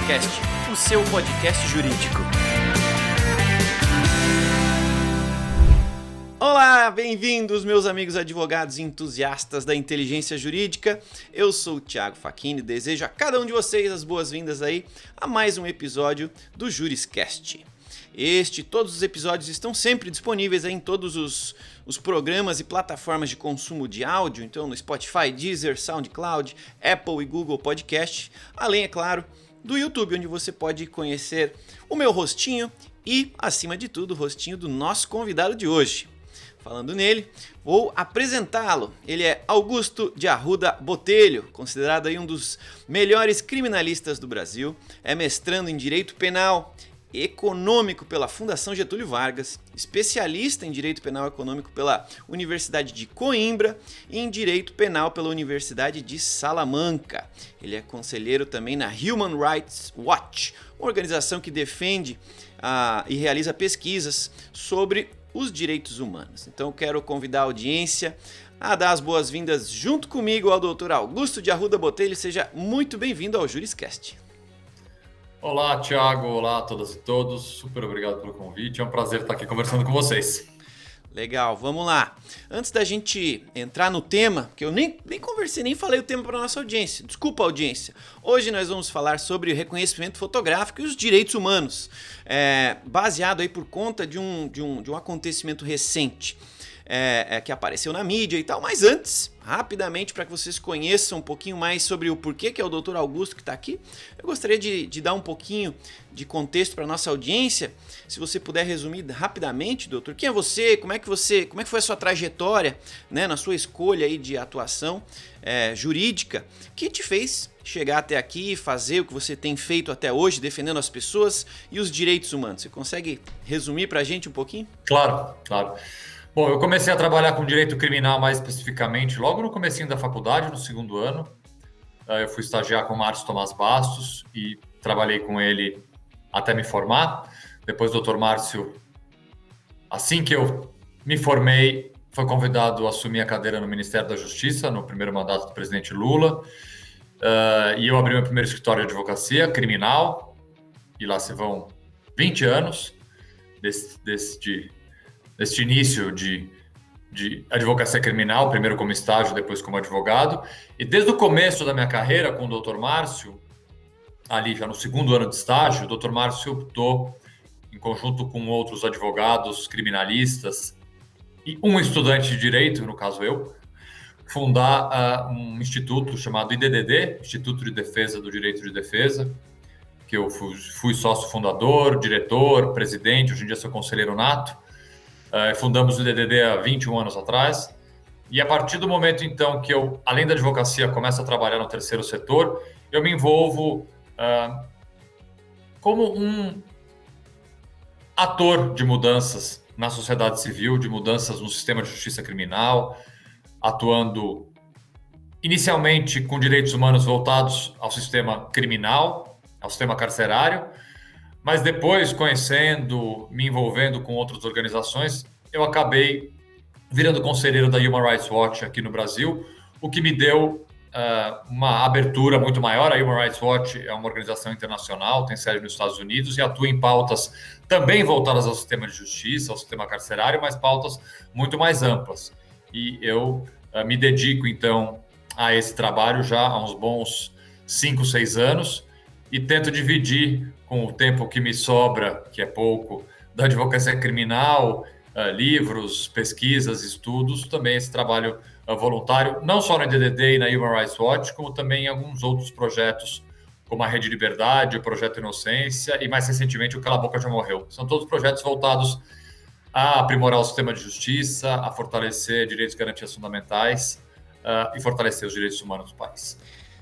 Juriscast, o seu podcast jurídico. Olá, bem-vindos meus amigos advogados e entusiastas da inteligência jurídica. Eu sou o Thiago Facchini e desejo a cada um de vocês as boas-vindas aí a mais um episódio do Juriscast. Todos os episódios estão sempre disponíveis aí em todos os programas e plataformas de consumo de áudio, então no Spotify, Deezer, SoundCloud, Apple e Google Podcast, além, é claro, do YouTube, onde você pode conhecer o meu rostinho e, acima de tudo, o rostinho do nosso convidado de hoje. Falando nele, vou apresentá-lo. Ele é Augusto de Arruda Botelho, considerado aí um dos melhores criminalistas do Brasil, é mestrando em Direito Penal Econômico pela Fundação Getúlio Vargas, especialista em Direito Penal Econômico pela Universidade de Coimbra e em Direito Penal pela Universidade de Salamanca. Ele é conselheiro também na Human Rights Watch, uma organização que defende e realiza pesquisas sobre os direitos humanos. Então eu quero convidar a audiência a dar as boas-vindas junto comigo ao Dr. Augusto de Arruda Botelho. Seja muito bem-vindo ao Juriscast. Olá, Thiago. Olá a todas e todos. Super obrigado pelo convite. É um prazer estar aqui conversando com vocês. Legal, vamos lá. Antes da gente entrar no tema, que eu nem conversei, nem falei o tema para a nossa audiência. Desculpa, audiência. Hoje nós vamos falar sobre o reconhecimento fotográfico e os direitos humanos, baseado aí por conta de um acontecimento recente que apareceu na mídia e tal. Mas antes, rapidamente, para que vocês conheçam um pouquinho mais sobre o porquê que é o Dr. Augusto que está aqui, eu gostaria de dar um pouquinho de contexto para a nossa audiência. Se você puder resumir rapidamente, doutor, quem é você, como é que foi a sua trajetória, né, na sua escolha aí de atuação jurídica, que te fez chegar até aqui e fazer o que você tem feito até hoje, defendendo as pessoas e os direitos humanos. Você consegue resumir para a gente um pouquinho? Claro. Bom, eu comecei a trabalhar com direito criminal mais especificamente logo no comecinho da faculdade, no segundo ano. Eu fui estagiar com o Márcio Tomás Bastos e trabalhei com ele até me formar. Depois o Dr. Márcio, assim que eu me formei, foi convidado a assumir a cadeira no Ministério da Justiça, no primeiro mandato do presidente Lula. E eu abri meu primeiro escritório de advocacia criminal, e lá se vão 20 anos deste início de advocacia criminal, primeiro como estágio, depois como advogado. E desde o começo da minha carreira com o Dr. Márcio, ali já no segundo ano de estágio, o Dr. Márcio optou, em conjunto com outros advogados, criminalistas e um estudante de direito, no caso eu, fundar um instituto chamado IDDD, Instituto de Defesa do Direito de Defesa, que eu fui sócio fundador, diretor, presidente, hoje em dia sou conselheiro nato. Fundamos o IDDD há 21 anos atrás. E a partir do momento, então, que eu, além da advocacia, começo a trabalhar no terceiro setor, eu me envolvo como um ator de mudanças na sociedade civil, de mudanças no sistema de justiça criminal, atuando inicialmente com direitos humanos voltados ao sistema criminal, ao sistema carcerário, mas depois, conhecendo, me envolvendo com outras organizações, eu acabei virando conselheiro da Human Rights Watch aqui no Brasil, o que me deu uma abertura muito maior. A Human Rights Watch é uma organização internacional, tem sede nos Estados Unidos e atua em pautas também voltadas ao sistema de justiça, ao sistema carcerário, mas pautas muito mais amplas. E eu me dedico, então, a esse trabalho já há uns bons 5, 6 anos e tento dividir com o tempo que me sobra, que é pouco, da advocacia criminal, livros, pesquisas, estudos, também esse trabalho voluntário, não só no IDDD e na Human Rights Watch, como também em alguns outros projetos, como a Rede Liberdade, o Projeto Inocência e, mais recentemente, o Cala a Boca Já Morreu. São todos projetos voltados a aprimorar o sistema de justiça, a fortalecer direitos e garantias fundamentais e fortalecer os direitos humanos do país.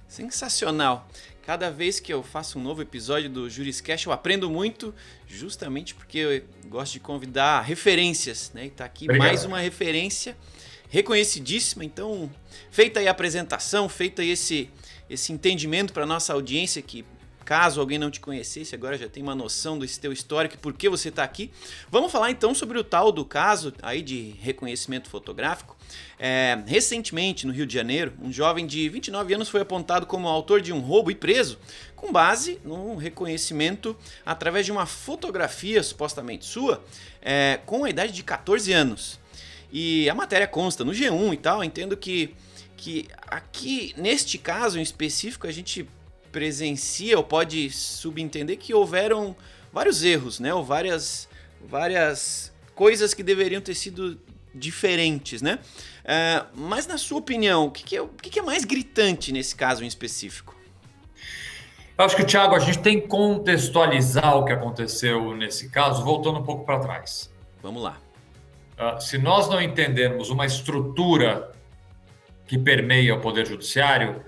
Sensacional! Cada vez que eu faço um novo episódio do Juriscast, eu aprendo muito, justamente porque eu gosto de convidar referências, né? E tá aqui Obrigado. Mais uma referência reconhecidíssima. Então, feita aí a apresentação, feito aí esse entendimento para nossa audiência que caso alguém não te conhecesse, agora já tem uma noção desse teu histórico e por que você está aqui. Vamos falar então sobre o tal do caso aí de reconhecimento fotográfico. Recentemente, no Rio de Janeiro, um jovem de 29 anos foi apontado como autor de um roubo e preso com base no reconhecimento através de uma fotografia supostamente sua, com a idade de 14 anos. E a matéria consta no G1 e tal. Eu entendo que aqui, neste caso em específico, a gente presencia ou pode subentender que houveram vários erros, né? Ou várias coisas que deveriam ter sido diferentes, né? Mas na sua opinião, o que é mais gritante nesse caso em específico? Eu acho que, Thiago, a gente tem que contextualizar o que aconteceu nesse caso, voltando um pouco para trás. Vamos lá. Se nós não entendermos uma estrutura que permeia o Poder Judiciário,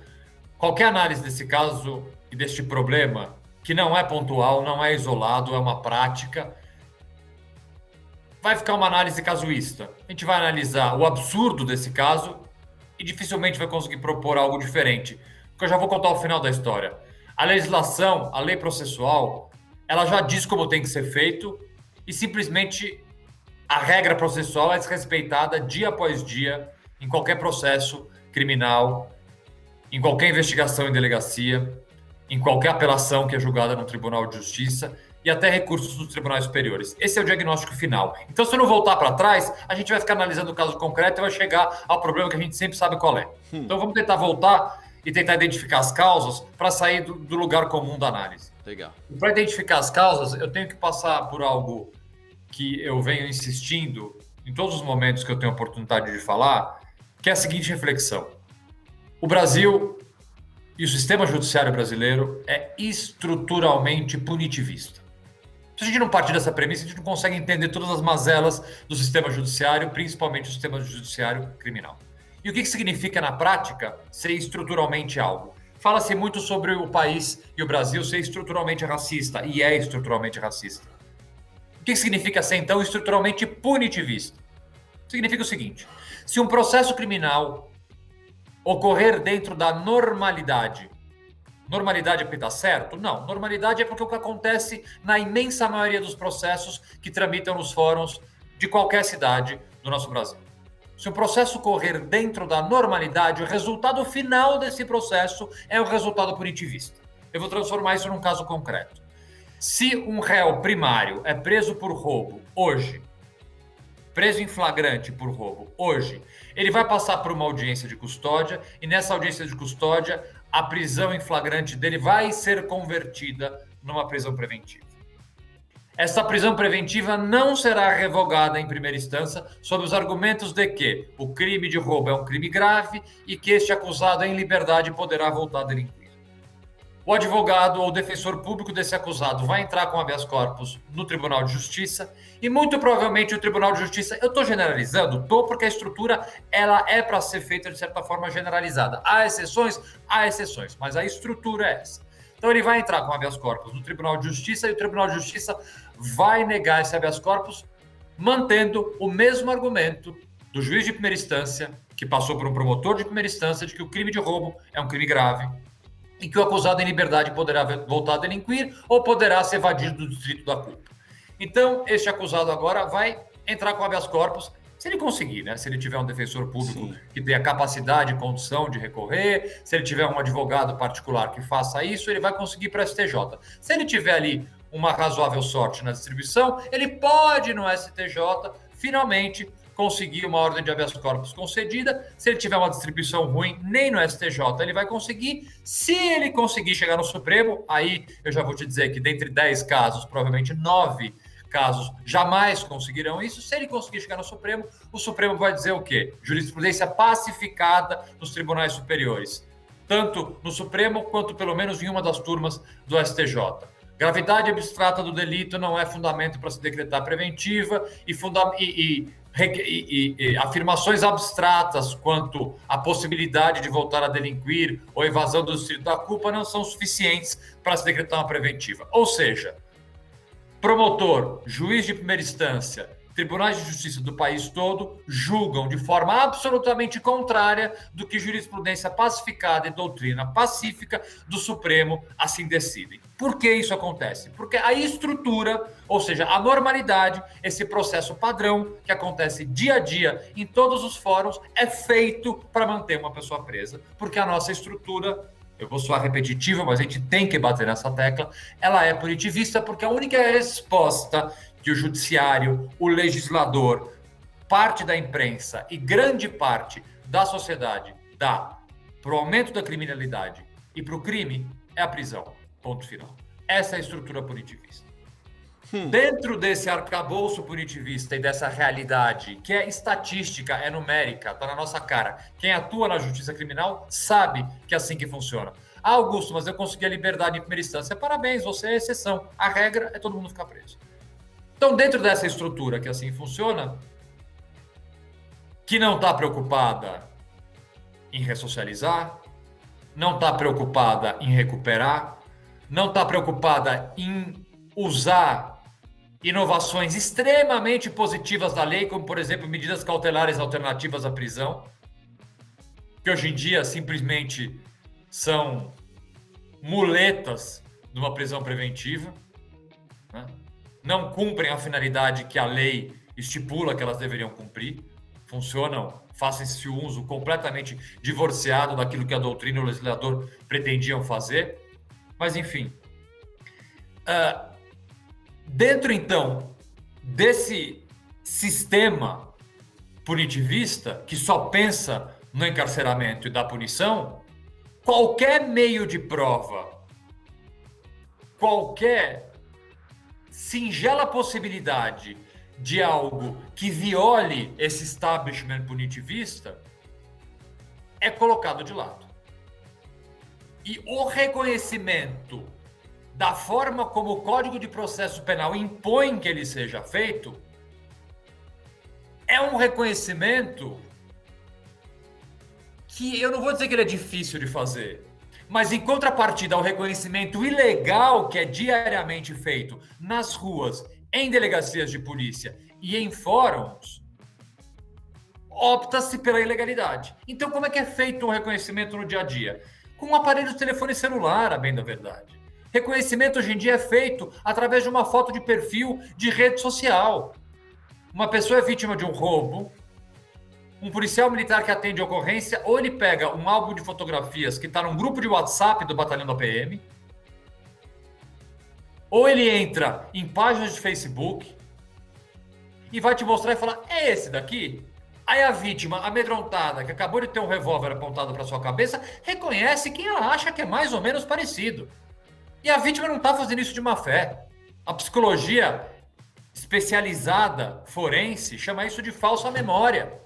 qualquer análise desse caso e deste problema, que não é pontual, não é isolado, é uma prática, vai ficar uma análise casuísta. A gente vai analisar o absurdo desse caso e dificilmente vai conseguir propor algo diferente. Porque eu já vou contar o final da história. A legislação, a lei processual, ela já diz como tem que ser feito e simplesmente a regra processual é desrespeitada dia após dia em qualquer processo criminal, em qualquer investigação em delegacia, em qualquer apelação que é julgada no Tribunal de Justiça e até recursos dos tribunais superiores. Esse é o diagnóstico final. Então, se eu não voltar para trás, a gente vai ficar analisando o caso concreto e vai chegar ao problema que a gente sempre sabe qual é. Então, vamos tentar voltar e tentar identificar as causas para sair do lugar comum da análise. Legal. Para identificar as causas, eu tenho que passar por algo que eu venho insistindo em todos os momentos que eu tenho a oportunidade de falar, que é a seguinte reflexão. O Brasil e o sistema judiciário brasileiro é estruturalmente punitivista. Se a gente não partir dessa premissa, a gente não consegue entender todas as mazelas do sistema judiciário, principalmente o sistema judiciário criminal. E o que significa, na prática, ser estruturalmente algo? Fala-se muito sobre o país e o Brasil ser estruturalmente racista, e é estruturalmente racista. O que significa ser, então, estruturalmente punitivista? Significa o seguinte: se um processo criminal ocorrer dentro da normalidade é porque está certo? Não. Normalidade é porque é o que acontece na imensa maioria dos processos que tramitam nos fóruns de qualquer cidade do nosso Brasil. Se o processo correr dentro da normalidade, o resultado final desse processo é o resultado punitivista. Eu vou transformar isso num caso concreto. Se um réu primário é preso por roubo hoje, preso em flagrante por roubo hoje, ele vai passar por uma audiência de custódia e nessa audiência de custódia a prisão em flagrante dele vai ser convertida numa prisão preventiva. Essa prisão preventiva não será revogada em primeira instância sob os argumentos de que o crime de roubo é um crime grave e que este acusado em liberdade poderá voltar a delinquir. O advogado ou defensor público desse acusado vai entrar com habeas corpus no Tribunal de Justiça e muito provavelmente o Tribunal de Justiça, eu estou generalizando, porque a estrutura ela é para ser feita de certa forma generalizada. Há exceções, mas a estrutura é essa. Então ele vai entrar com habeas corpus no Tribunal de Justiça e o Tribunal de Justiça vai negar esse habeas corpus mantendo o mesmo argumento do juiz de primeira instância que passou por um promotor de primeira instância de que o crime de roubo é um crime grave e que o acusado em liberdade poderá voltar a delinquir ou poderá se evadir do distrito da culpa. Então, este acusado agora vai entrar com habeas corpus, se ele conseguir, né? Se ele tiver um defensor público que tenha capacidade e condição de recorrer, se ele tiver um advogado particular que faça isso, ele vai conseguir para o STJ. Se ele tiver ali uma razoável sorte na distribuição, ele pode no STJ, finalmente, conseguir uma ordem de habeas corpus concedida. Se ele tiver uma distribuição ruim, nem no STJ ele vai conseguir. Se ele conseguir chegar no Supremo, aí eu já vou te dizer que dentre 10 casos, provavelmente 9 casos jamais conseguirão isso. Se ele conseguir chegar no Supremo, o Supremo vai dizer o quê? Jurisprudência pacificada nos tribunais superiores, tanto no Supremo quanto pelo menos em uma das turmas do STJ. Gravidade abstrata do delito não é fundamento para se decretar preventiva e afirmações abstratas quanto à possibilidade de voltar a delinquir ou evasão do distrito da culpa não são suficientes para se decretar uma preventiva. Ou seja, promotor, juiz de primeira instância tribunais de justiça do país todo julgam de forma absolutamente contrária do que jurisprudência pacificada e doutrina pacífica do Supremo assim decidem. Por que isso acontece? Porque a estrutura, ou seja, a normalidade, esse processo padrão que acontece dia a dia em todos os fóruns, é feito para manter uma pessoa presa, porque a nossa estrutura, eu vou soar repetitiva, mas a gente tem que bater nessa tecla, ela é punitivista, porque a única resposta que o judiciário, o legislador, parte da imprensa e grande parte da sociedade dá para o aumento da criminalidade e para o crime é a prisão. Ponto final. Essa é a estrutura punitivista. Dentro desse arcabouço punitivista e dessa realidade, que é estatística, é numérica, está na nossa cara, quem atua na justiça criminal sabe que é assim que funciona. Ah, Augusto, mas eu consegui a liberdade em primeira instância. Parabéns, você é exceção. A regra é todo mundo ficar preso. Então, dentro dessa estrutura que assim funciona, que não está preocupada em ressocializar, não está preocupada em recuperar, não está preocupada em usar inovações extremamente positivas da lei, como, por exemplo, medidas cautelares alternativas à prisão, que hoje em dia simplesmente são muletas numa prisão preventiva, né? Não cumprem a finalidade que a lei estipula que elas deveriam cumprir, funcionam, fazem-se uso completamente divorciado daquilo que a doutrina e o legislador pretendiam fazer. Mas, enfim, dentro, então, desse sistema punitivista que só pensa no encarceramento e da punição, qualquer meio de prova, qualquer singela possibilidade de algo que viole esse establishment punitivista é colocado de lado. E o reconhecimento da forma como o Código de Processo Penal impõe que ele seja feito é um reconhecimento que eu não vou dizer que ele é difícil de fazer, mas em contrapartida ao reconhecimento ilegal que é diariamente feito nas ruas, em delegacias de polícia e em fóruns, opta-se pela ilegalidade. Então, como é que é feito o reconhecimento no dia a dia? Com um aparelho de telefone celular, a bem da verdade. Reconhecimento hoje em dia é feito através de uma foto de perfil de rede social. Uma pessoa é vítima de um roubo, um policial militar que atende a ocorrência, ou ele pega um álbum de fotografias que está num grupo de WhatsApp do batalhão da PM, ou ele entra em páginas de Facebook e vai te mostrar e falar, é esse daqui? Aí a vítima, amedrontada, que acabou de ter um revólver apontado para sua cabeça, reconhece quem ela acha que é mais ou menos parecido. E a vítima não está fazendo isso de má fé. A psicologia especializada, forense, chama isso de falsa memória.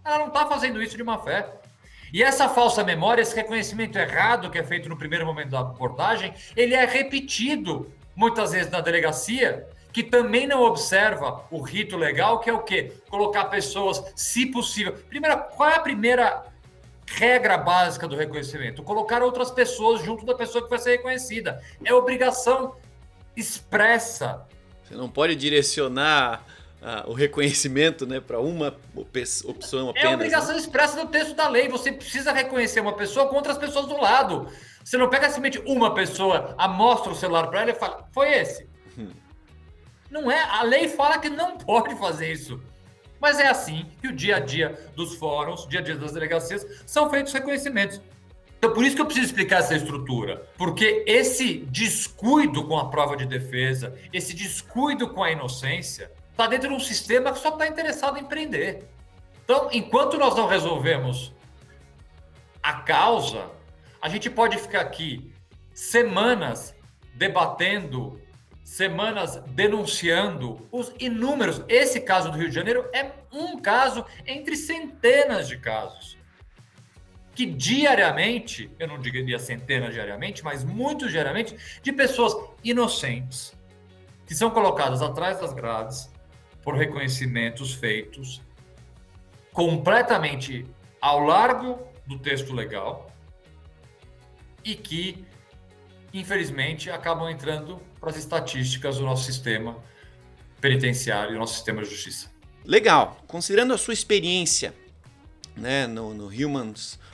Ela não está fazendo isso de má fé. E essa falsa memória, esse reconhecimento errado que é feito no primeiro momento da abordagem, ele é repetido muitas vezes na delegacia, que também não observa o rito legal, que é o quê? Colocar pessoas, se possível. Primeiro, qual é a primeira regra básica do reconhecimento? Colocar outras pessoas junto da pessoa que vai ser reconhecida. É obrigação expressa. Você não pode direcionar o reconhecimento, né, para uma opção apenas. É obrigação, né, expressa no texto da lei. Você precisa reconhecer uma pessoa com outras pessoas do lado. Você não pega simplesmente uma pessoa, mostra o celular para ela e fala, foi esse. Não é, a lei fala que não pode fazer isso. Mas é assim que o dia a dia dos fóruns, o dia a dia das delegacias, são feitos reconhecimentos. Então, por isso que eu preciso explicar essa estrutura. Porque esse descuido com a prova de defesa, esse descuido com a inocência, está dentro de um sistema que só está interessado em prender. Então, enquanto nós não resolvemos a causa, a gente pode ficar aqui semanas debatendo, semanas denunciando os inúmeros. Esse caso do Rio de Janeiro é um caso entre centenas de casos que diariamente, eu não diria centenas diariamente, mas muito diariamente, de pessoas inocentes que são colocadas atrás das grades por reconhecimentos feitos completamente ao largo do texto legal e que, infelizmente, acabam entrando para as estatísticas do nosso sistema penitenciário e do nosso sistema de justiça. Legal. Considerando a sua experiência, né, no Human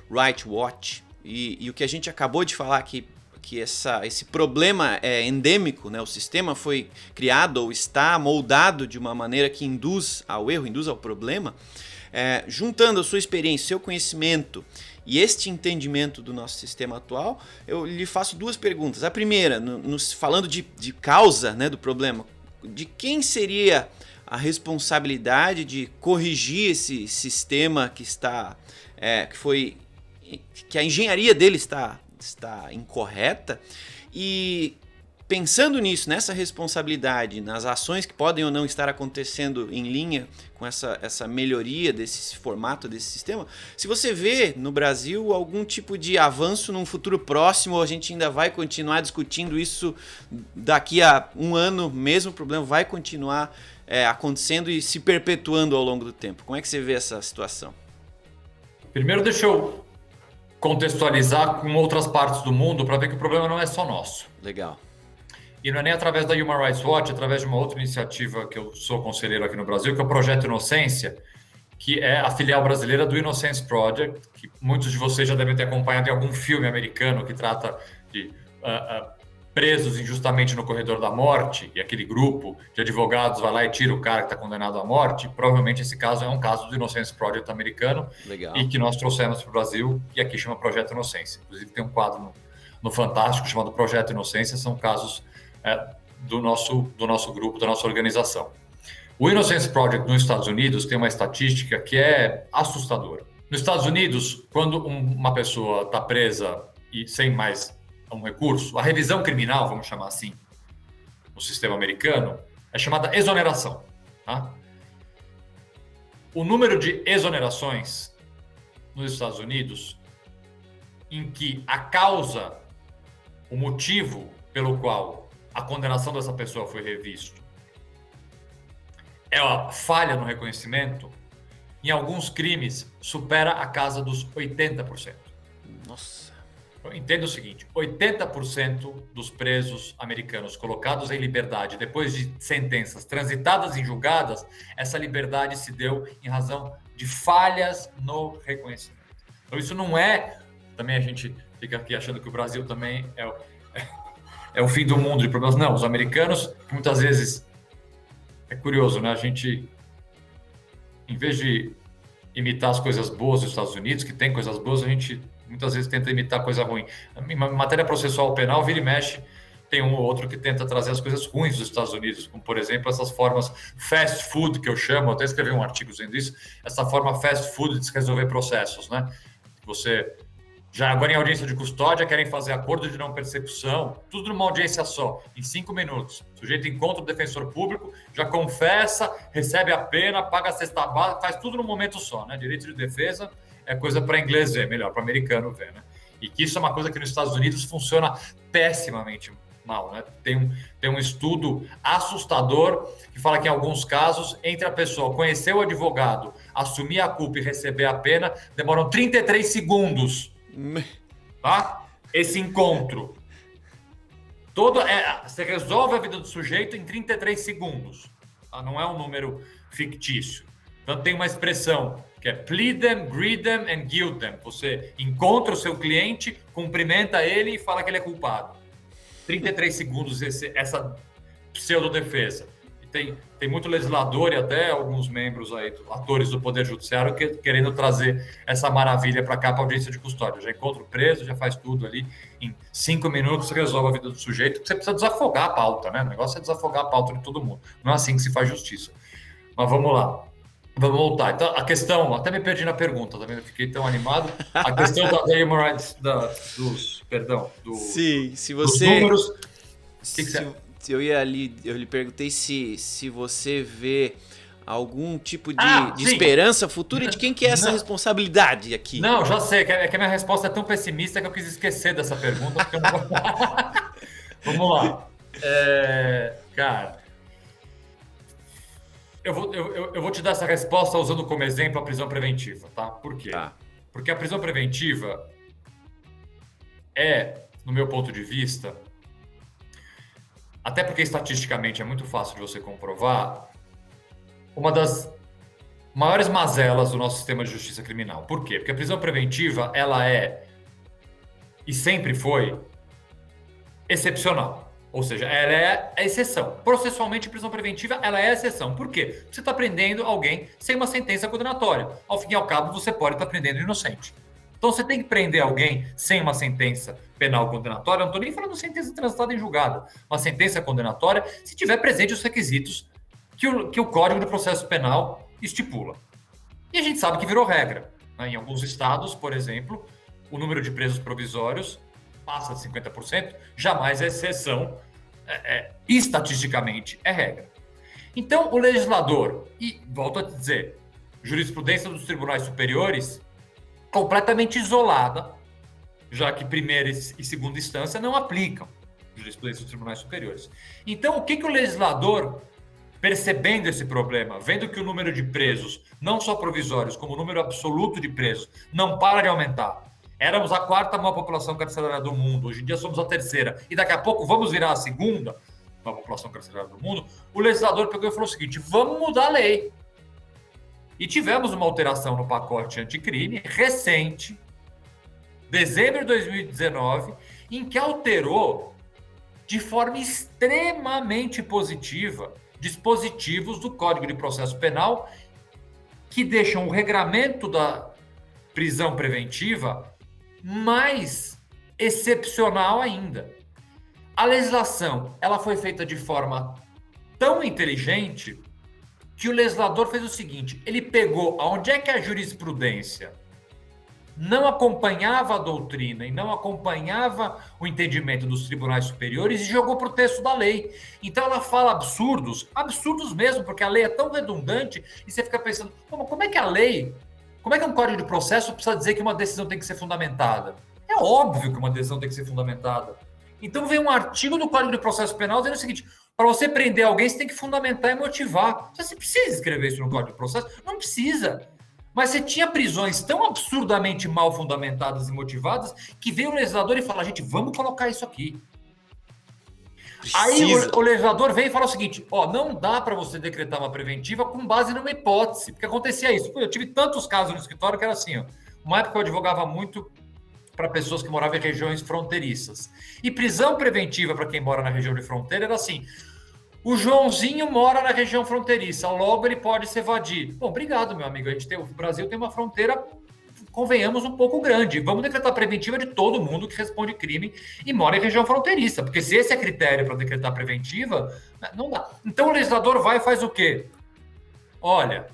Rights Watch e o que a gente acabou de falar aqui, que esse problema é endêmico, né? O sistema foi criado ou está moldado de uma maneira que induz ao erro, induz ao problema. Juntando a sua experiência, seu conhecimento e este entendimento do nosso sistema atual, eu lhe faço duas perguntas. A primeira, falando de causa, né, do problema, de quem seria a responsabilidade de corrigir esse sistema que a engenharia dele está incorreta? E pensando nisso, nessa responsabilidade, nas ações que podem ou não estar acontecendo em linha com essa melhoria desse formato, desse sistema, se você vê no Brasil algum tipo de avanço num futuro próximo, ou a gente ainda vai continuar discutindo isso daqui a um ano, mesmo o problema vai continuar acontecendo e se perpetuando ao longo do tempo. Como é que você vê essa situação? Primeiro, deixa eu contextualizar com outras partes do mundo para ver que o problema não é só nosso. Legal. E não é nem através da Human Rights Watch, é através de uma outra iniciativa que eu sou conselheiro aqui no Brasil, que é o Projeto Inocência, que é a filial brasileira do Innocence Project, que muitos de vocês já devem ter acompanhado em algum filme americano que trata de presos injustamente no corredor da morte, e aquele grupo de advogados vai lá e tira o cara que está condenado à morte. Provavelmente esse caso é um caso do Innocence Project americano. Legal. E que nós trouxemos para o Brasil, e aqui chama Projeto Inocência. Inclusive tem um quadro no Fantástico chamado Projeto Inocência, são casos do nosso grupo, da nossa organização. O Innocence Project nos Estados Unidos tem uma estatística que é assustadora. Nos Estados Unidos, quando uma pessoa está presa e sem mais um recurso, a revisão criminal, vamos chamar assim, no sistema americano, é chamada exoneração. Tá? O número de exonerações nos Estados Unidos, em que a causa, o motivo pelo qual a condenação dessa pessoa foi revista é a falha no reconhecimento, em alguns crimes supera a casa dos 80%. Nossa. Entenda o seguinte, 80% dos presos americanos colocados em liberdade depois de sentenças transitadas em julgadas, essa liberdade se deu em razão de falhas no reconhecimento. Então isso não é... Também a gente fica aqui achando que o Brasil também é o fim do mundo de problemas. Não, os americanos, muitas vezes, é curioso, né? A gente, em vez de imitar as coisas boas dos Estados Unidos, que tem coisas boas, a gente muitas vezes tenta imitar coisa ruim. Em matéria processual penal, vira e mexe, tem um ou outro que tenta trazer as coisas ruins dos Estados Unidos, como, por exemplo, essas formas fast food, que eu chamo, até escrevi um artigo dizendo isso, essa forma fast food de se resolver processos, né? Você... Já agora em audiência de custódia querem fazer acordo de não persecução, tudo numa audiência só, em 5 minutos. O sujeito encontra o defensor público, já confessa, recebe a pena, paga a cesta básica, faz tudo num momento só, né? Direito de defesa é coisa para inglês ver, melhor para americano ver, né? E que isso é uma coisa que nos Estados Unidos funciona pessimamente mal, né? Tem um estudo assustador que fala que em alguns casos, entre a pessoa conhecer o advogado, assumir a culpa e receber a pena, demoram 33 segundos. Tá? Esse encontro você resolve a vida do sujeito em 33 segundos, tá? Não é um número fictício. Então tem uma expressão que é plead them, greet them and guilt them. Você encontra o seu cliente, cumprimenta ele e fala que ele é culpado. 33 segundos essa pseudo-defesa. Tem muito legislador e até alguns membros aí, atores do Poder Judiciário, querendo trazer essa maravilha para cá, para a audiência de custódia. Já encontra o preso, já faz tudo ali. Em 5 minutos você resolve a vida do sujeito. Você precisa desafogar a pauta, né? O negócio é desafogar a pauta de todo mundo. Não é assim que se faz justiça. Mas vamos lá. Vamos voltar. Então, a questão... Até me perdi na pergunta, também não fiquei tão animado. A questão da Human Rights, Sim, se dos você... números... que você... Eu lhe perguntei se você vê algum tipo de esperança futura e de quem que é essa responsabilidade aqui. Não, já sei, é que a minha resposta é tão pessimista que eu quis esquecer dessa pergunta. Porque eu não... Vamos lá. Cara, eu vou te dar essa resposta usando como exemplo a prisão preventiva, tá? Por quê? Tá. Porque a prisão preventiva é, no meu ponto de vista... Até porque estatisticamente é muito fácil de você comprovar, uma das maiores mazelas do nosso sistema de justiça criminal. Por quê? Porque a prisão preventiva, ela é, e sempre foi, excepcional. Ou seja, ela é a exceção. Processualmente, a prisão preventiva, ela é a exceção. Por quê? Porque você está prendendo alguém sem uma sentença condenatória. Ao fim e ao cabo, você pode estar prendendo inocente. Então, você tem que prender alguém sem uma sentença penal condenatória. Eu não estou nem falando de sentença transitada em julgado. Uma sentença condenatória, se tiver presente os requisitos que o Código de Processo Penal estipula. E a gente sabe que virou regra. Em alguns estados, por exemplo, o número de presos provisórios passa de 50%, jamais é exceção, estatisticamente é regra. Então, o legislador, e volto a dizer, jurisprudência dos tribunais superiores, completamente isolada, já que primeira e segunda instância não aplicam jurisprudência dos tribunais superiores. Então, o que o legislador, percebendo esse problema, vendo que o número de presos, não só provisórios, como o número absoluto de presos, não para de aumentar. Éramos a quarta maior população carcerária do mundo, hoje em dia somos a terceira, e daqui a pouco vamos virar a segunda maior população carcerária do mundo. O legislador pegou e falou o seguinte: vamos mudar a lei. E tivemos uma alteração no pacote anticrime recente, dezembro de 2019, em que alterou de forma extremamente positiva dispositivos do Código de Processo Penal que deixam o regramento da prisão preventiva mais excepcional ainda. A legislação, ela foi feita de forma tão inteligente que o legislador fez o seguinte: ele pegou aonde é que a jurisprudência não acompanhava a doutrina e não acompanhava o entendimento dos tribunais superiores e jogou para o texto da lei. Então ela fala absurdos mesmo, porque a lei é tão redundante e você fica pensando, como é que a lei, como é que um código de processo precisa dizer que uma decisão tem que ser fundamentada? É óbvio que uma decisão tem que ser fundamentada. Então vem um artigo do Código de Processo Penal dizendo o seguinte: para você prender alguém, você tem que fundamentar e motivar. Você precisa escrever isso no Código de Processo? Não precisa. Mas você tinha prisões tão absurdamente mal fundamentadas e motivadas que veio o legislador e fala: gente, vamos colocar isso aqui. Precisa. Aí o legislador veio e fala o seguinte: não dá para você decretar uma preventiva com base numa hipótese. Porque acontecia isso. Eu tive tantos casos no escritório que era assim, uma época eu advogava muito para pessoas que moravam em regiões fronteiriças. E prisão preventiva para quem mora na região de fronteira era assim: o Joãozinho mora na região fronteiriça, logo ele pode se evadir. Bom, obrigado, meu amigo. O Brasil tem uma fronteira, convenhamos, um pouco grande. Vamos decretar preventiva de todo mundo que responde crime e mora em região fronteiriça, porque se esse é critério para decretar preventiva, não dá. Então o legislador vai e faz o quê? Olha,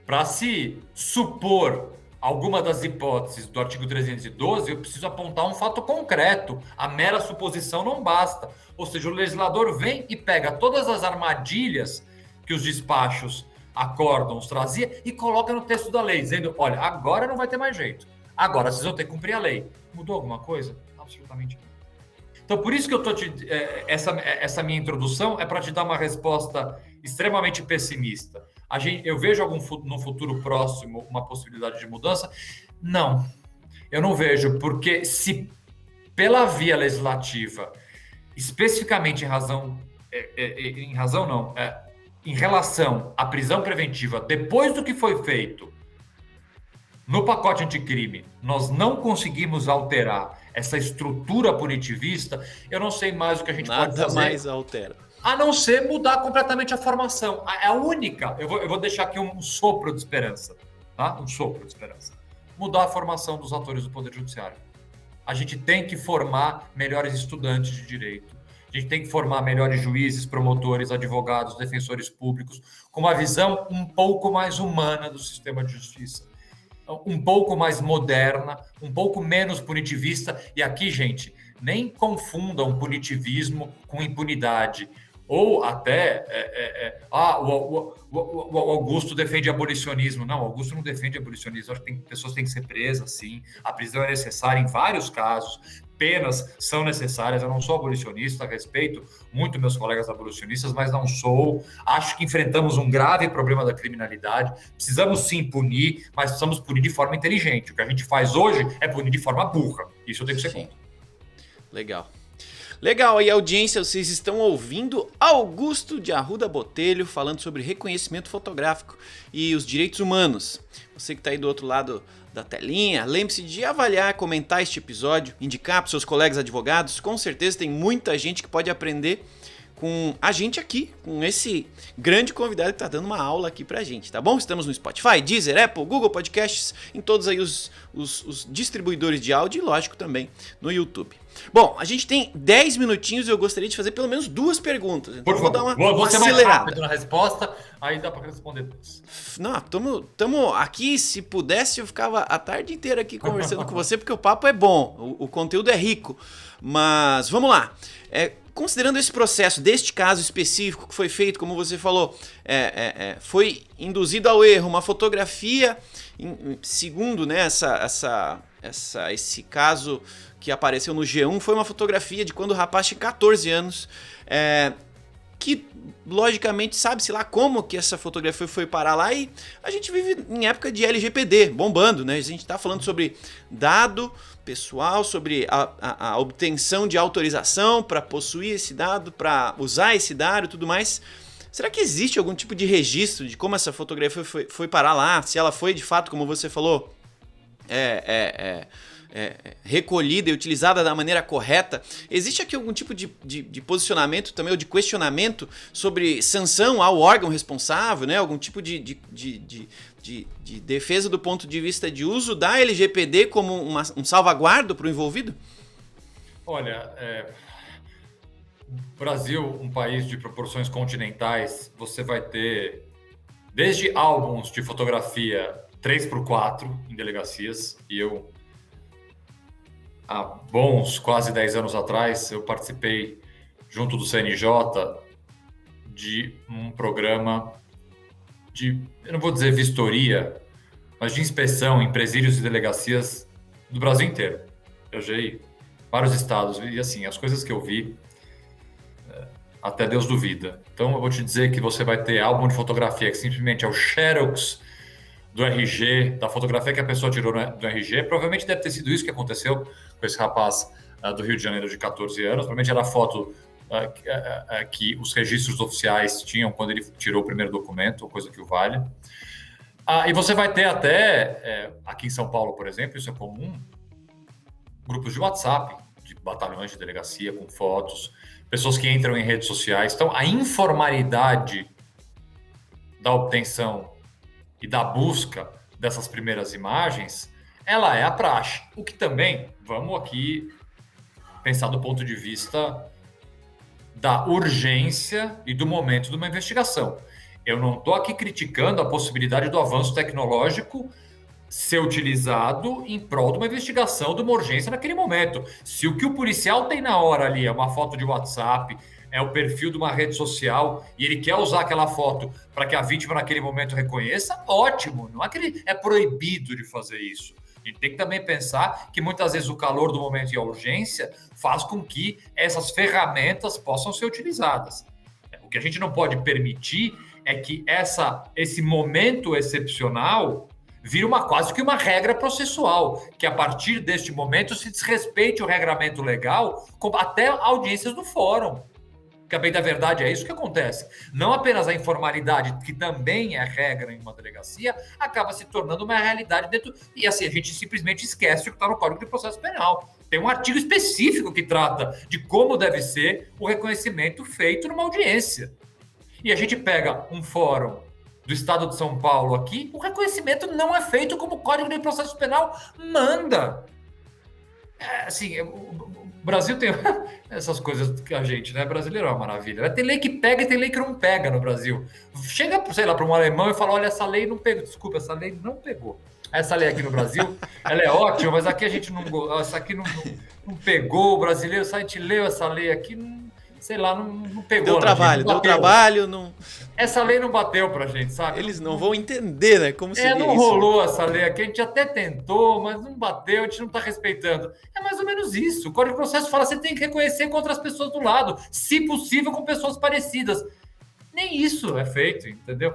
para se supor alguma das hipóteses do artigo 312, eu preciso apontar um fato concreto. A mera suposição não basta. Ou seja, o legislador vem e pega todas as armadilhas que os despachos acórdãos trazia e coloca no texto da lei, dizendo: olha, agora não vai ter mais jeito. Agora vocês vão ter que cumprir a lei. Mudou alguma coisa? Absolutamente não. Então, por isso que eu estou essa minha introdução é para te dar uma resposta extremamente pessimista. Eu vejo no futuro próximo uma possibilidade de mudança? Não, eu não vejo, porque se pela via legislativa, especificamente em relação à prisão preventiva, depois do que foi feito no pacote anticrime, nós não conseguimos alterar essa estrutura punitivista, eu não sei mais o que a gente pode fazer. Nada mais altera. A não ser mudar completamente a formação. A única, eu vou deixar aqui um sopro de esperança, tá? Um sopro de esperança. Mudar a formação dos atores do Poder Judiciário. A gente tem que formar melhores estudantes de direito. A gente tem que formar melhores juízes, promotores, advogados, defensores públicos, com uma visão um pouco mais humana do sistema de justiça. Um pouco mais moderna, um pouco menos punitivista. E aqui, gente, nem confundam punitivismo com impunidade. Ou até, o Augusto defende abolicionismo. Não, o Augusto não defende abolicionismo. Acho que pessoas têm que ser presas, sim. A prisão é necessária em vários casos. Penas são necessárias. Eu não sou abolicionista, respeito muito meus colegas abolicionistas, mas não sou. Acho que enfrentamos um grave problema da criminalidade. Precisamos sim punir, mas precisamos punir de forma inteligente. O que a gente faz hoje é punir de forma burra. Isso eu tenho que ser contra. Legal. Legal, aí audiência, vocês estão ouvindo Augusto de Arruda Botelho falando sobre reconhecimento fotográfico e os direitos humanos. Você que está aí do outro lado da telinha, lembre-se de avaliar, comentar este episódio, indicar para seus colegas advogados. Com certeza tem muita gente que pode aprender com a gente aqui, com esse grande convidado que está dando uma aula aqui pra gente, tá bom? Estamos no Spotify, Deezer, Apple, Google Podcasts, em todos aí os distribuidores de áudio e, lógico, também no YouTube. Bom, a gente tem 10 minutinhos e eu gostaria de fazer pelo menos 2 perguntas. Então vou dar uma ser acelerada. Mais rápido na resposta, aí dá para responder duas. Não, tamo aqui, se pudesse eu ficava a tarde inteira aqui conversando com você, porque o papo é bom, o conteúdo é rico. Mas vamos lá. Considerando esse processo, deste caso específico que foi feito, como você falou, foi induzido ao erro, uma fotografia, segundo, né, esse caso que apareceu no G1, foi uma fotografia de quando o rapaz tinha 14 anos, que logicamente sabe-se lá como que essa fotografia foi parar lá, e a gente vive em época de LGPD, bombando, né? A gente está falando sobre dado pessoal, sobre a obtenção de autorização para possuir esse dado, para usar esse dado e tudo mais. Será que existe algum tipo de registro de como essa fotografia foi parar lá? Se ela foi de fato, como você falou, recolhida e utilizada da maneira correta? Existe aqui algum tipo de posicionamento também, ou de questionamento sobre sanção ao órgão responsável, né? Algum tipo de defesa do ponto de vista de uso da LGPD como um salvaguardo para o envolvido? Olha, Brasil, um país de proporções continentais, você vai ter desde álbuns de fotografia 3x4 em delegacias, e eu, há bons quase 10 anos atrás, eu participei, junto do CNJ, de um programa eu não vou dizer vistoria, mas de inspeção em presídios e delegacias do Brasil inteiro. Eu já ia vários estados, e assim, as coisas que eu vi, até Deus duvida. Então eu vou te dizer que você vai ter álbum de fotografia que simplesmente é o xerox do RG, da fotografia que a pessoa tirou do RG. Provavelmente deve ter sido isso que aconteceu com esse rapaz do Rio de Janeiro de 14 anos. Provavelmente era a foto que os registros oficiais tinham quando ele tirou o primeiro documento, coisa que o vale. E você vai ter até, aqui em São Paulo, por exemplo, isso é comum, grupos de WhatsApp, de batalhões de delegacia com fotos, pessoas que entram em redes sociais. Então, a informalidade da obtenção e da busca dessas primeiras imagens, ela é a praxe. O que também, vamos aqui pensar do ponto de vista da urgência e do momento de uma investigação. Eu não estou aqui criticando a possibilidade do avanço tecnológico ser utilizado em prol de uma investigação, de uma urgência naquele momento. Se o que o policial tem na hora ali é uma foto de WhatsApp, é o perfil de uma rede social, e ele quer usar aquela foto para que a vítima naquele momento reconheça, ótimo. Não é que ele é proibido de fazer isso. A gente tem que também pensar que muitas vezes o calor do momento e a urgência faz com que essas ferramentas possam ser utilizadas. O que a gente não pode permitir é que esse momento excepcional vire quase que uma regra processual, que a partir deste momento se desrespeite o regramento legal, até audiências do fórum. Que a bem da verdade é isso que acontece. Não apenas a informalidade, que também é regra em uma delegacia, acaba se tornando uma realidade dentro. E assim, a gente simplesmente esquece o que está no Código de Processo Penal. Tem um artigo específico que trata de como deve ser o reconhecimento feito numa audiência. E a gente pega um fórum do Estado de São Paulo aqui, o reconhecimento não é feito como o Código de Processo Penal manda. Assim, o Brasil tem essas coisas que a gente, né? Brasileiro é uma maravilha. Tem lei que pega e tem lei que não pega no Brasil. Chega, sei lá, para um alemão e fala: olha, essa lei não pegou. Desculpa, essa lei não pegou. Essa lei aqui no Brasil, ela é ótima, mas aqui a gente não. Essa aqui não pegou. O brasileiro, se a gente leu essa lei aqui, sei lá, não pegou. Deu trabalho, não. Essa lei não bateu pra gente, sabe? Eles não vão entender, né? Como seria não isso. Rolou essa lei aqui, a gente até tentou, mas não bateu, a gente não tá respeitando. É mais ou menos isso. O Código de Processo fala que você tem que reconhecer com outras pessoas do lado, se possível com pessoas parecidas. Nem isso é feito, entendeu?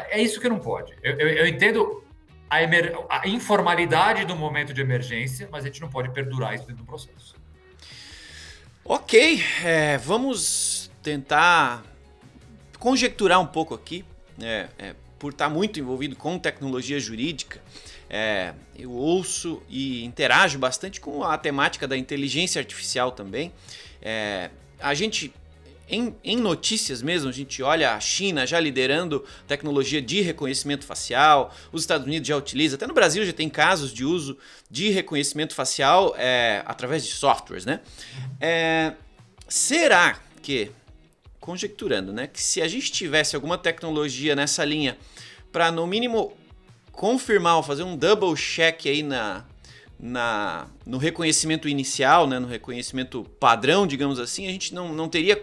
É isso que não pode. Eu entendo a informalidade do momento de emergência, mas a gente não pode perdurar isso dentro do processo. Ok, vamos tentar conjecturar um pouco aqui, por estar muito envolvido com tecnologia jurídica. Eu ouço e interajo bastante com a temática da inteligência artificial também. A gente, em notícias mesmo, a gente olha a China já liderando tecnologia de reconhecimento facial, os Estados Unidos já utiliza, até no Brasil já tem casos de uso de reconhecimento facial através de softwares, né? Será que, conjecturando, né, que se a gente tivesse alguma tecnologia nessa linha para, no mínimo, confirmar ou fazer um double check aí no reconhecimento inicial, né, no reconhecimento padrão, digamos assim, a gente não teria,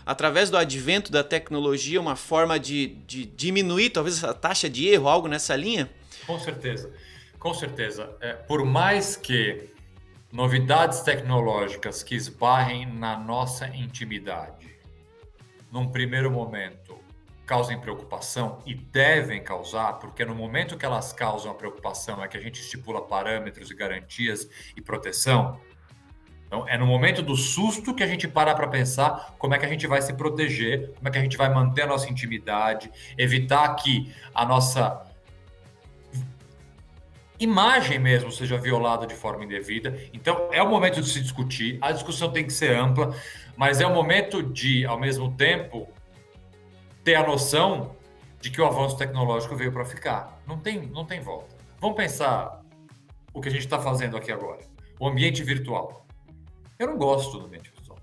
através do advento da tecnologia, uma forma de diminuir talvez essa taxa de erro, algo nessa linha? Com certeza, com certeza. Por mais que novidades tecnológicas que esbarrem na nossa intimidade, num primeiro momento, causem preocupação, e devem causar, porque no momento que elas causam a preocupação é que a gente estipula parâmetros e garantias e proteção. Então, é no momento do susto que a gente para pensar como é que a gente vai se proteger, como é que a gente vai manter a nossa intimidade, evitar que a nossa imagem mesmo seja violada de forma indevida. Então, é o momento de se discutir, a discussão tem que ser ampla, mas é o momento de, ao mesmo tempo, ter a noção de que o avanço tecnológico veio para ficar. Não tem volta. Vamos pensar o que a gente está fazendo aqui agora. O ambiente virtual. Eu não gosto do ambiente virtual.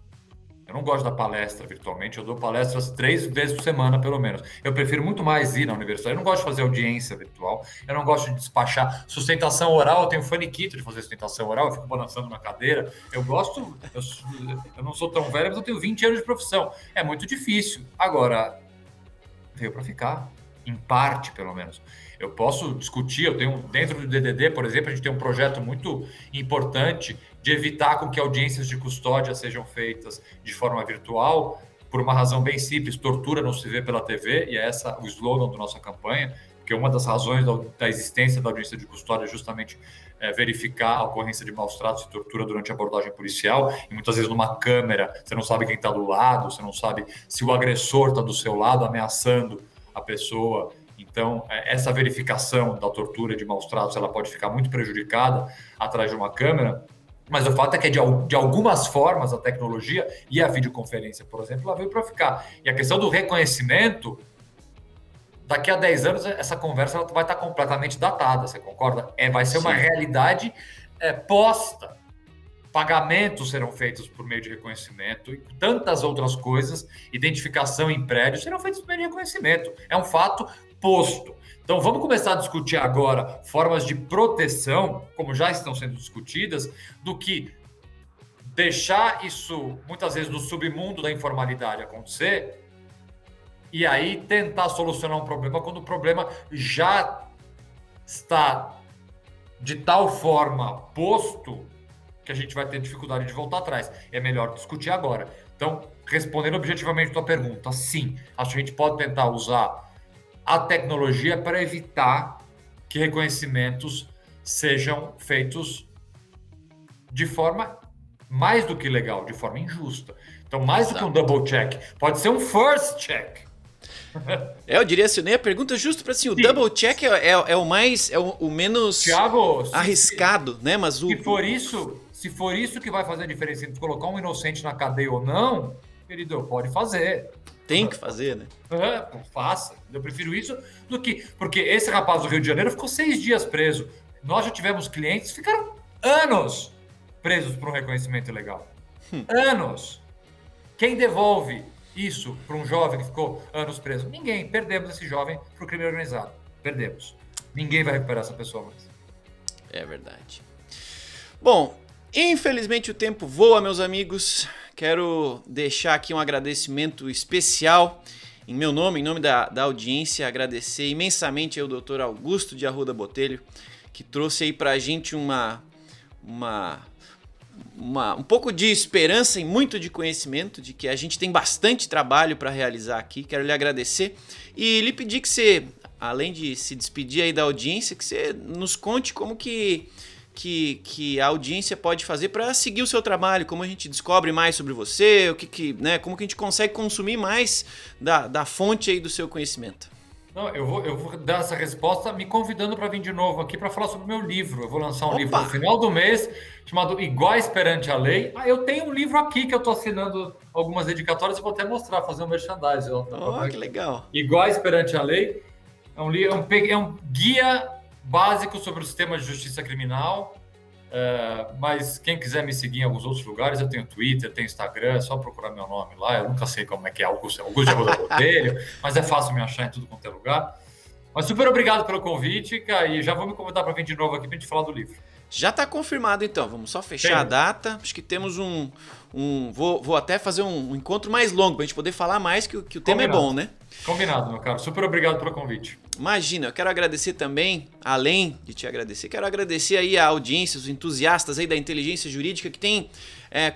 Eu não gosto da palestra virtualmente. Eu dou palestras 3 vezes por semana, pelo menos. Eu prefiro muito mais ir na universidade. Eu não gosto de fazer audiência virtual. Eu não gosto de despachar sustentação oral. Eu tenho faniquito de fazer sustentação oral. Eu fico balançando na cadeira. Eu não sou tão velho, mas eu tenho 20 anos de profissão. É muito difícil. Agora, veio para ficar, em parte, pelo menos. Eu posso discutir, eu tenho, dentro do DDD, por exemplo, a gente tem um projeto muito importante de evitar com que audiências de custódia sejam feitas de forma virtual, por uma razão bem simples: tortura não se vê pela TV, e é essa o slogan da nossa campanha, porque uma das razões da existência da audiência de custódia é justamente verificar a ocorrência de maus-tratos e tortura durante a abordagem policial, e muitas vezes numa câmera, você não sabe quem está do lado, você não sabe se o agressor está do seu lado ameaçando a pessoa. Então, essa verificação da tortura e de maus-tratos, ela pode ficar muito prejudicada atrás de uma câmera, mas o fato é que, de algumas formas, a tecnologia e a videoconferência, por exemplo, ela veio para ficar. E a questão do reconhecimento, daqui a 10 anos, essa conversa ela vai estar completamente datada, você concorda? Vai ser uma realidade posta. Pagamentos serão feitos por meio de reconhecimento e tantas outras coisas, identificação em prédios, serão feitos por meio de reconhecimento. É um fato posto. Então, vamos começar a discutir agora formas de proteção, como já estão sendo discutidas, do que deixar isso, muitas vezes, no submundo da informalidade acontecer, e aí tentar solucionar um problema quando o problema já está de tal forma posto que a gente vai ter dificuldade de voltar atrás. É melhor discutir agora. Então, respondendo objetivamente a tua pergunta, sim, acho que a gente pode tentar usar a tecnologia para evitar que reconhecimentos sejam feitos de forma mais do que legal, de forma injusta. Então, mais do que um double check, pode ser um first check. Eu diria assim, nem a pergunta justo para assim, o double check é o menos Thiago, arriscado, né? Mas se for isso que vai fazer a diferença entre colocar um inocente na cadeia ou não, querido, pode fazer. Tem que fazer, né? Faça. Eu prefiro isso do que... Porque esse rapaz do Rio de Janeiro ficou 6 dias preso. Nós já tivemos clientes que ficaram anos presos por um reconhecimento ilegal. Anos. Quem devolve isso para um jovem que ficou anos preso? Ninguém. Perdemos esse jovem para o crime organizado. Perdemos. Ninguém vai recuperar essa pessoa mais. É verdade. Bom, infelizmente o tempo voa, meus amigos. Quero deixar aqui um agradecimento especial em meu nome, em nome da audiência, agradecer imensamente ao Dr. Augusto de Arruda Botelho, que trouxe aí pra gente um pouco de esperança e muito de conhecimento de que a gente tem bastante trabalho para realizar aqui. Quero lhe agradecer e lhe pedir que você, além de se despedir aí da audiência, que você nos conte como que que a audiência pode fazer para seguir o seu trabalho, como a gente descobre mais sobre você, né, como que a gente consegue consumir mais da fonte aí do seu conhecimento. Não, eu vou dar essa resposta me convidando para vir de novo aqui para falar sobre o meu livro. Eu vou lançar um livro no final do mês chamado Iguais Perante a Lei. Eu tenho um livro aqui que eu estou assinando algumas dedicatórias e vou até mostrar, fazer um merchandising. Que legal. Iguais Perante a Lei. É um guia básico sobre o sistema de justiça criminal. Mas quem quiser me seguir em alguns outros lugares, eu tenho Twitter, tenho Instagram, é só procurar meu nome lá. Eu nunca sei como é que é Augusto de Arruda Botelho, mas é fácil me achar em tudo quanto é lugar. Mas super obrigado pelo convite, cara, e já vou me convidar para vir de novo aqui para a gente falar do livro. Já está confirmado então, vamos só fechar a data. Acho que temos vou até fazer um encontro mais longo para a gente poder falar mais, que o tema é bom, né? Combinado, meu caro. Super obrigado pelo convite. Imagina, eu quero agradecer também, além de te agradecer, quero agradecer aí a audiência, os entusiastas aí da inteligência jurídica que tem,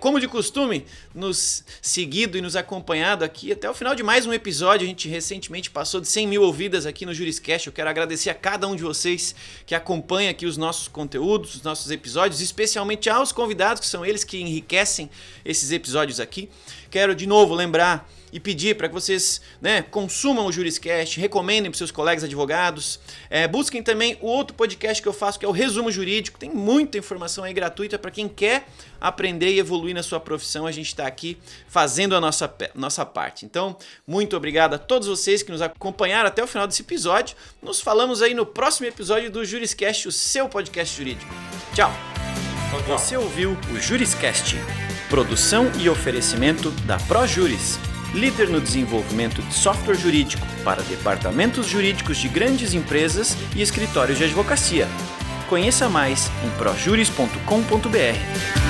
como de costume, nos seguido e nos acompanhado aqui até o final de mais um episódio. A gente recentemente passou de 100 mil ouvidas aqui no Juriscast. Eu quero agradecer a cada um de vocês que acompanha aqui os nossos conteúdos, os nossos episódios, especialmente aos convidados, que são eles que enriquecem esses episódios aqui. Quero de novo lembrar e pedir para que vocês, né, consumam o Juriscast, recomendem para seus colegas advogados, busquem também o outro podcast que eu faço, que é o Resumo Jurídico. Tem muita informação aí gratuita para quem quer aprender e evoluir na sua profissão. A gente está aqui fazendo a nossa parte. Então, muito obrigado a todos vocês que nos acompanharam até o final desse episódio. Nos falamos aí no próximo episódio do Juriscast, o seu podcast jurídico. Tchau! Você ouviu o Juriscast, produção e oferecimento da ProJuris, líder no desenvolvimento de software jurídico para departamentos jurídicos de grandes empresas e escritórios de advocacia. Conheça mais em projuris.com.br.